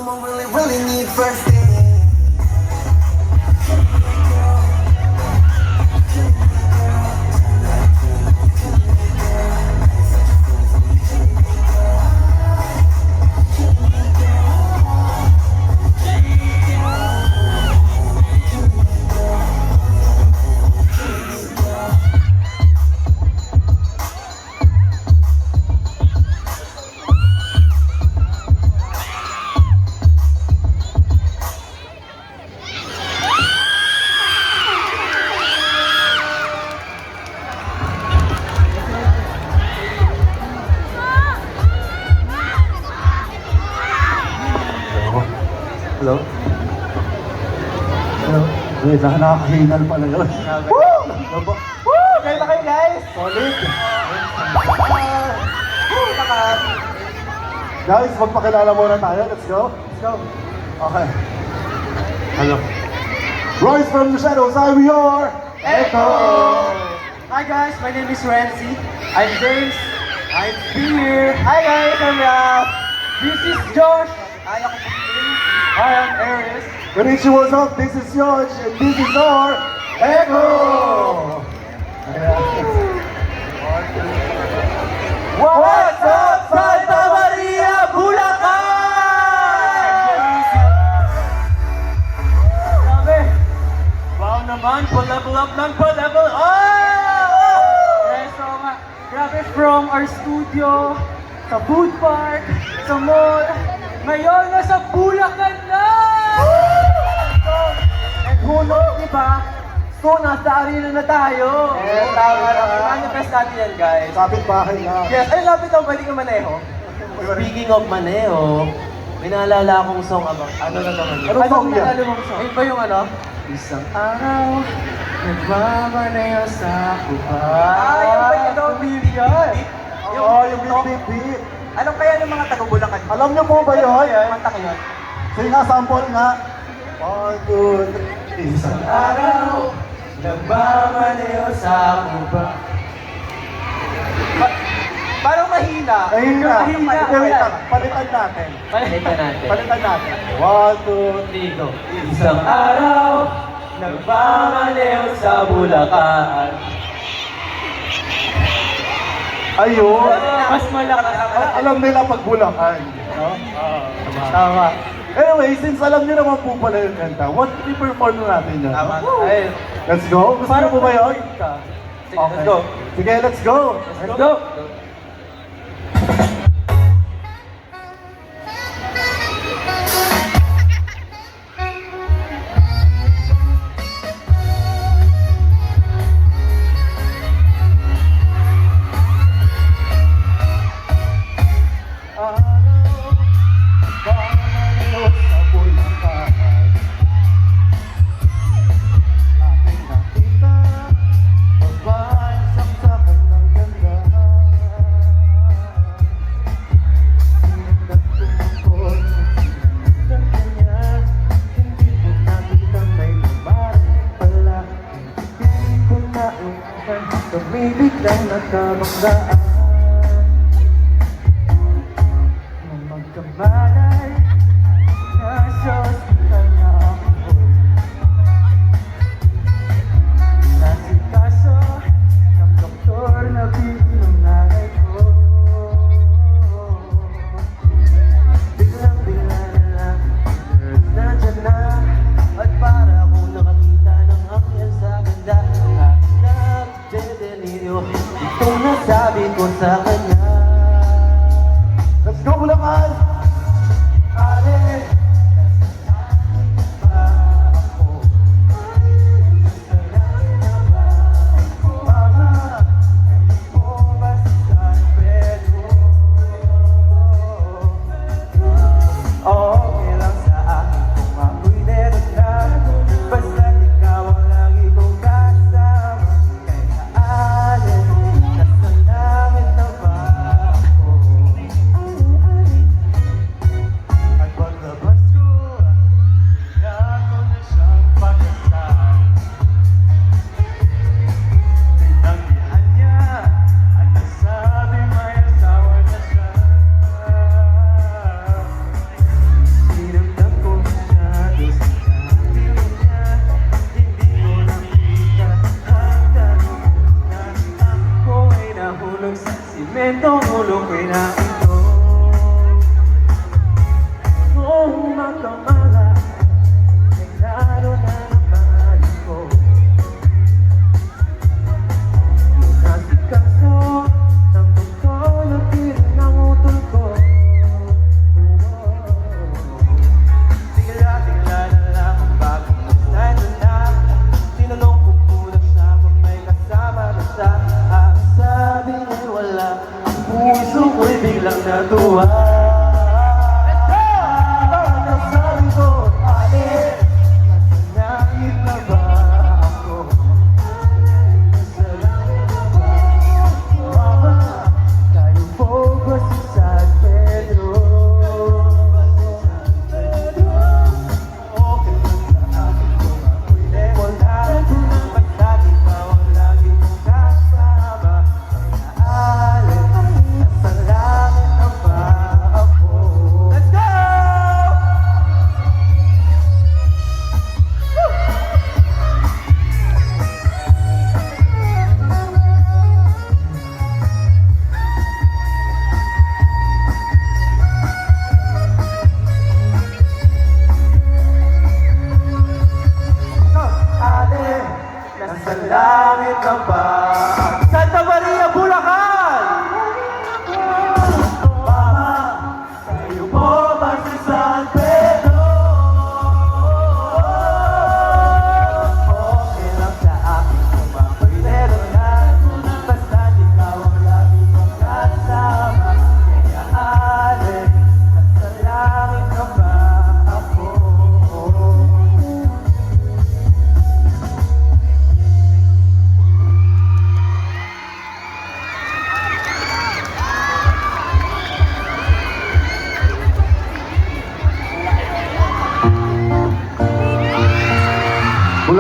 someone really, really need first aid. Hello? Hello? Wait, nakakahingal pala yun. Woo! Woo! Kayo na kayo, guys! Solid! Guys, magpakilala muna tayo. Let's go. Let's go. Okay. Hello. Royce from the Shadows, I'm your Echo! Hi guys, my name is Renzi. I'm James. I'm here. Hi guys, I'm Ralph. This is Josh. Hi, ako po. Hi, I'm Aries. Konnichiwa, what's up? This is George, and this is our Echo! What's up, Santa Maria, Bulacan? Grabe. Wow naman, pa-level up ng pa-level up! Yes, so nga. Grabe, from our studio, sa food park, sa mall, ngayon nasa Bulacan na! And who knows, di ba? So, nasa arena na tayo. Eh, tama na. Manifest natin yan, guys. Kapit bahay na. Yes, ay lapit ako, pwede ka maneho. Speaking of maneho, may naalala akong song abang. Ano na naman yun? Anong song yan? naalala mong song? Ayun ba yung ano? Isang araw, nagmamaneho sa kuhay. Yung ba yun? Beat yan. Oo, yung beat. Ano kaya ng mga taga-Bulacan? Alam niyo po ba yun? Manta ko yun. Sige nga, sample nga. 1, 2, 3. Isang Araw, nagmamaneho sa kuhay. Parang mahina. Ayun na. Mahina. Palitan natin. Palitan natin. Palitan natin. 1, 2, 3, go. Isang araw, nagmamaneho sa Bulacan. Ayun. Mas malakas. Alam nila pag Bulacan. No? Tama. Anyway, since alam niyo naman po pala yung kanta, what i-perform na natin yun? Ayun. Let's go. Gusto niyo po ba yun? Sige, let's go. Sige, let's go. Let's go. Tumibig lang nagkabanggaan nang magkamalay nasa ospital na ako. Nasikaso ng doktor na pinunay ko. Biglang-bigla na lang, girls nandyan na. At para akong nakakita ng akyat sa ganda. Itong nasabi ko sa kanya. Let's go, Bulacan! Ale, ba ako? Mama, hindi mo basta pwede. Okay lang sa akin kung ako'y meron na. Basta't ikaw ang lagi kong kasama. Kaya ale, nasa langit na ba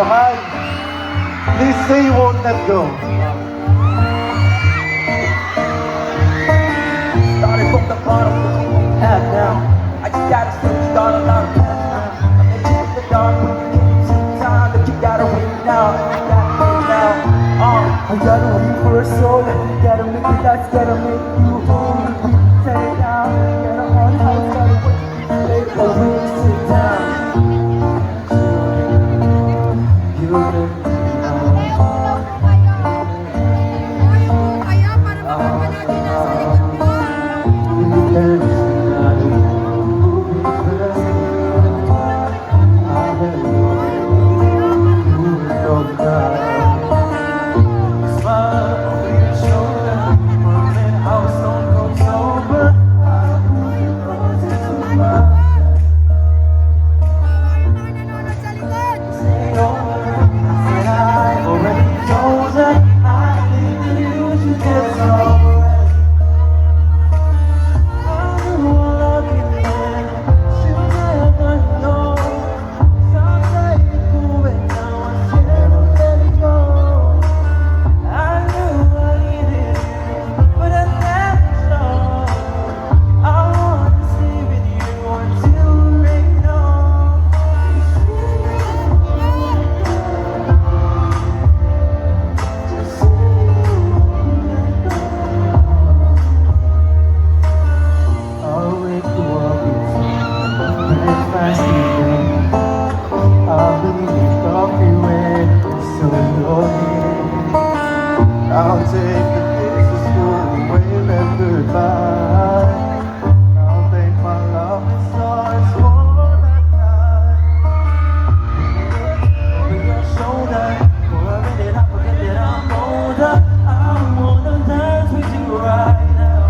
Johan, please say you won't let go. Started from the bottom, but you won't have now. I just gotta still start a lot of paths now. I met you in the dark when you came to the time that you gotta win now. You gotta win now. I gotta wait for a soul, gotta make it last, gotta make you whole. Set it down, gotta on house, gotta wait for me to sit down. You let me down. Kaya para makapanood din nasa likod mo. Ayaw na nanonood sa likod. I'll take the kisses to wave and goodbye. I'll thank my lovely stars for that night. Over your shoulder, for a minute I forget that I'm older. I wanna dance with you right now.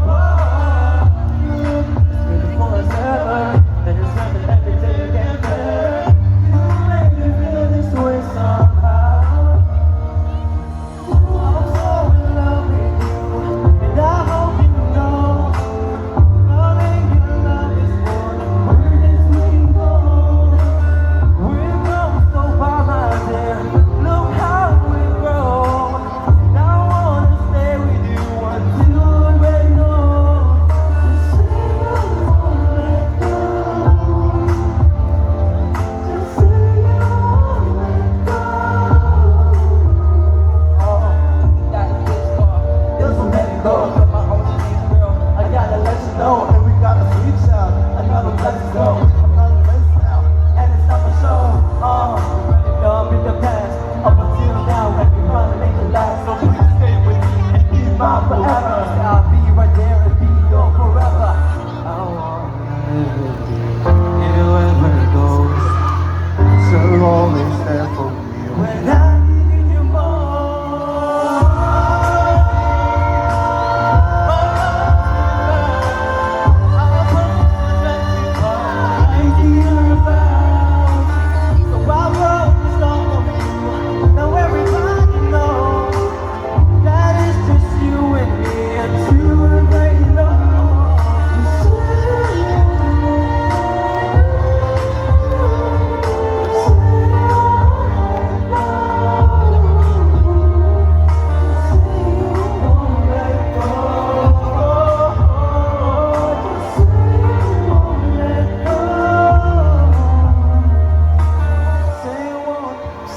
Whoa, it's beautiful as ever, and it's something every day again better. You make me feel this way somehow. I'm so in love with you, and I hope you know. Loving your love is more than words we can go. We've grown so far, my dear. Look how we've grown. And I wanna stay with you until we're gone. Just say you won't let go. Just say you won't let go. Got a kiss off. This will let it go. You're my only dream, girl. I gotta let you know. And we got a sweet sound. Another blessing go. Another place now. And it's not for show. Running up in the past. Up until now, and we trying to make it last. So please stay with me and be mine forever. I'll be right there and be your forever. I want to live with you. Anywhere it goes. So always there for me. When I need you more. Now everybody knows that it's just you and me until they know.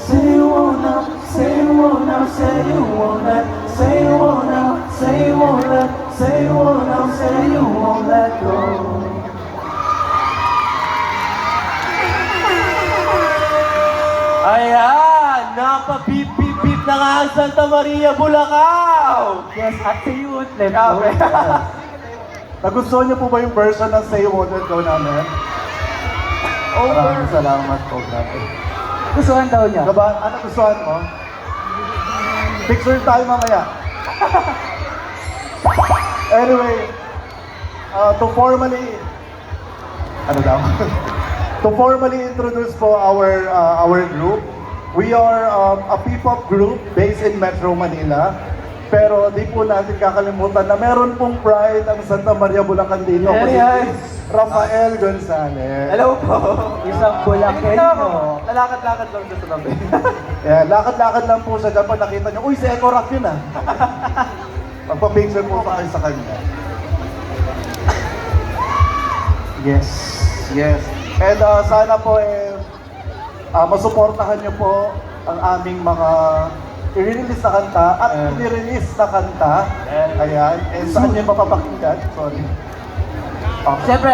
Say you won't now, say you won't now, say you won't let, say you won't now, say you won't let, say you won't now, say you won't let go. Ayan, napabip-bip-bip na nga ang Santa Maria, Bulacan! Yes, at sa you, let go. Nagustuhan niyo po ba yung version ng Say You Won't Let Go namin? Maraming salamat po, grabe. Gustuhan daw niya. Diba? Ano gustuhan mo? Picture tayo mamaya. Anyway, to formally... Ano daw? To formally introduce po our group, we are a P-pop group based in Metro Manila. Pero di po natin kakalimutan na meron pong pride ang Santa Maria Bulacan dito. Yes, Kundi yes. Rafael Gonzalez. Hello po. Isang Bulakenyo. Lalakad-lakad lang dito sa tabi. Yeah, lakad-lakad lang po siya dyan pag nakita niyo. Uy, si Echo Rock yun ah. Magpa-picture po sa kayo sa kanya. Yes, yes. And sana po masuportahan niyo po ang aming mga i-release na kanta at i-release na kanta. Ayan. And saan niyo mapapakinggan? Sorry. Okay. Siyempre,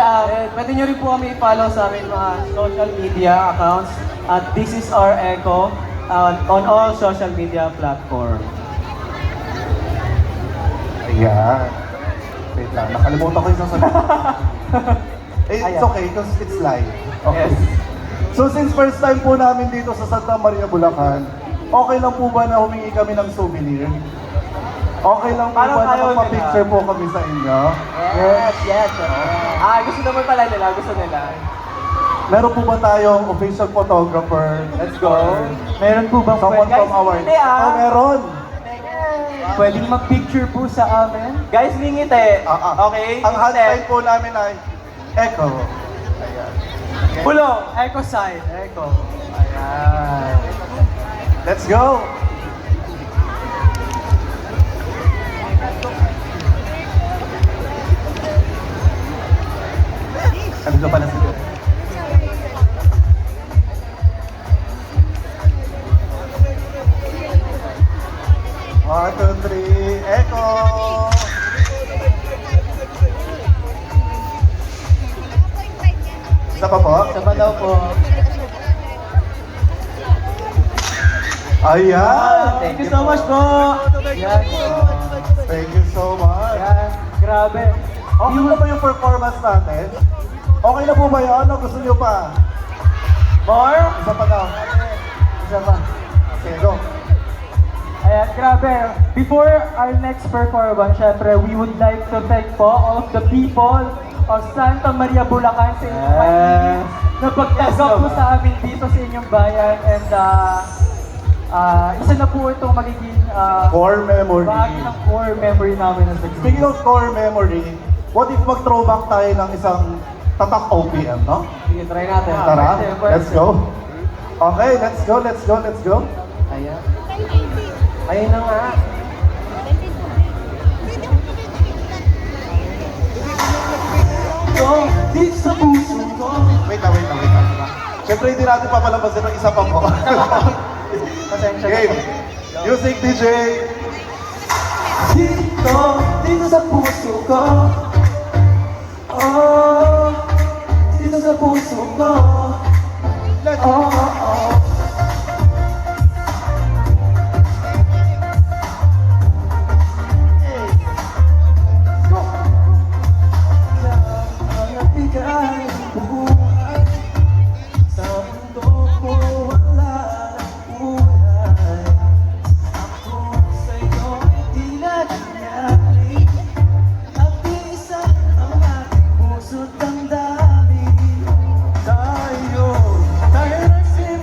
pwede nyo rin po kami i-follow sa aming mga social media accounts at This Is Our Echo on all social media platform. Ayan. Wait lang, nakalimutan ko yung sasabihin. It's okay, because it's live. Okay. Yes. So since first time po namin dito sa Santa Maria, Bulacan, okay lang po ba na humingi kami ng souvenir? Okay lang po Parang ba na ayaw magpa-picture po kami sa inyo? Yes. Gusto naman pala nila, gusto nila. Meron po ba tayong official photographer? Let's go. Meron po bang Someone from our... Hindi Oh, meron! Pwedeng mag-picture po sa amin. Guys, lingit eh. Okay? Ang handsign po namin ay Echo. Ayan. Pulong. Echo side. Echo. Ayan. Let's go! Ano ka pala sila? One, two, three, Echo! Isa pa po? Sama daw po. Ayan! Thank you so much po. Yan. Thank you so much! Yan. Grabe. Okay na ba yung performance natin? Okay na po ba yun? Ano gusto niyo pa? More? Isa pa daw. Isa pa. Sige, go. Ayan, grabe. Before our next performance, syempre, we would like to thank po all of the people of Santa Maria, Bulacan sa inyong paligid na pagtanggap po sa amin dito sa inyong bayan. And isa na po itong magiging Core memory. bahagi ng core memory namin as a group. Speaking of core memory, what if mag-throwback tayo ng isang tatak OPM, no? Sige, try natin. Tara, First, let's go. Okay, let's go, let's go, let's go. Ayan. Ayun na nga. Dito sa puso ko. Wait lang. Siyempre hindi natin papalabasin ng isa pa po. Pasensya na Game. po. Music DJ. Dito sa puso ko. Oh, dito sa puso ko. Let's Oh. Ang bigay buhay sa mundo ko wala ng buhay. Ako sa'yo hindi na nangyari. At isa ang aking puso't damdamin. tayo. Tayo na sila.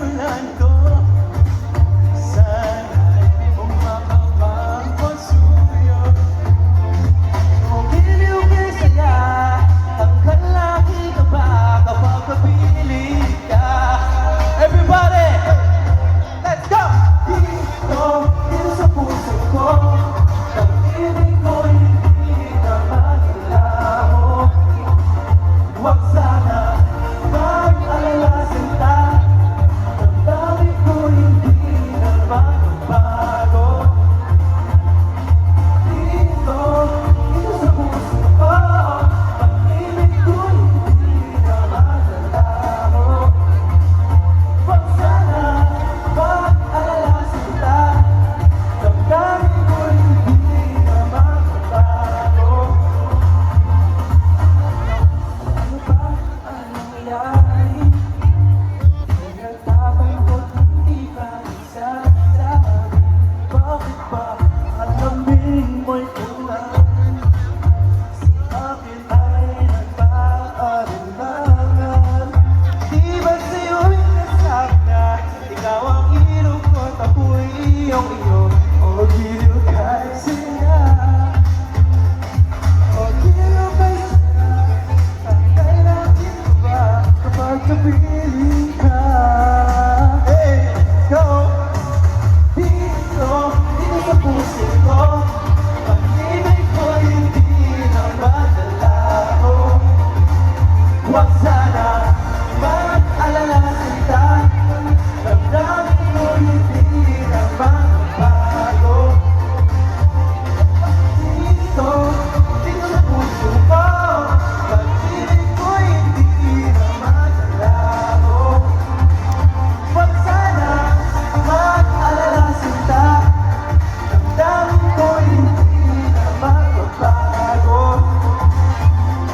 Huwag sana mag-alalasin ka. Damdamin ko hindi na magbabago. Dito sa puso ko, pag-ibig ko hindi na magalaho. Huwag sana mag-alalasin ka. Damdamin ko hindi na magbabago.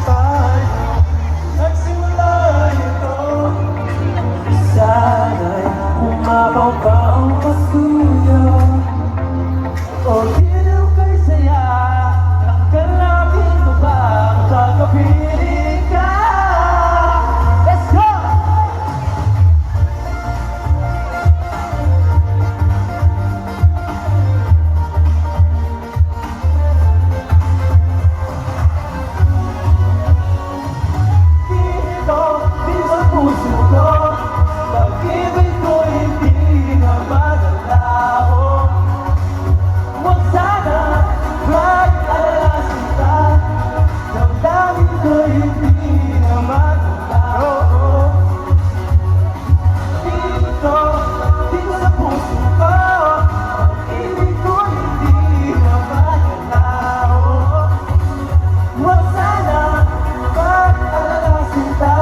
Tayo nagsimula ito. Sana'y umabaw pa ang pagtuyo. O dito kay saya, nagkalapin mo ba ang kakapiling ka? Let's go! Dito sa puso ko, pag-ibig ko hindi na magalaho. Huwag sana mag-alalasin ka. Damdamin ko hindi na magalaho. Dito sa puso ko, pag-ibig ko hindi na magalaho. Huwag sana mag-alalasin ka.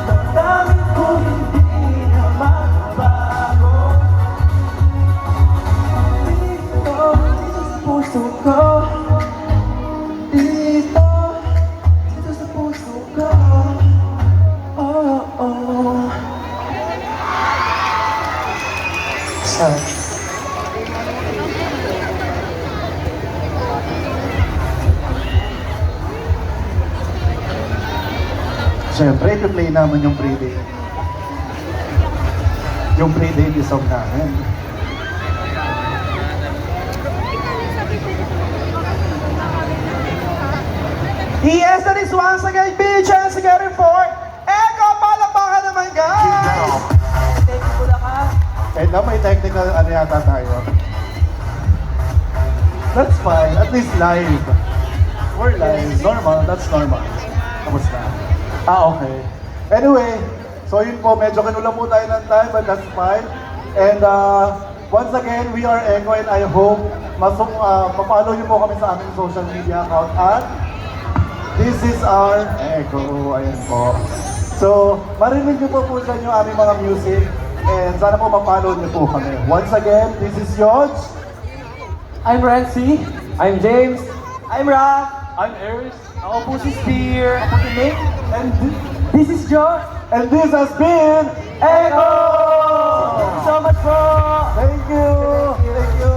Damdamin ko hindi na magbabago. Dito sa puso ko. Dito sa puso ko. Oh, oh. Sorry. Siyempre, i-play naman yung pre-date. Yung pre-date song namin. Yes, that is once again, big chance to get it for Echo! Palakpakan naman, guys! Thank you, Bulacan. And now may technical ano yata tayo. That's fine, at least live. We're live, normal, that's normal. Tapos na. Okay. Anyway, so yun po, medyo kinulang po tayo ng time, but that's fine. And once again, we are Echo and I hope ma-follow nyo po kami sa aming social media account at this is our Echo. Ayan po. So, marinig nyo po dyan yung aming mga music and sana po ma-follow nyo po kami. Once again, this is Yodge. I'm Rancy. I'm James. I'm Rap. I'm Eris. Ako po si Spear. Ako si Nick. And This is Josh. and this has been Echo! Thank you so much po! Thank you! Thank you!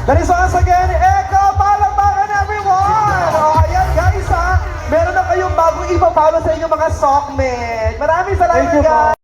That is once again, Echo! Palakpakan, everyone! O, ayan guys ha, meron na kayong bagong ipapalo sa inyong mga sockmate. Maraming salamat Thank you po. guys!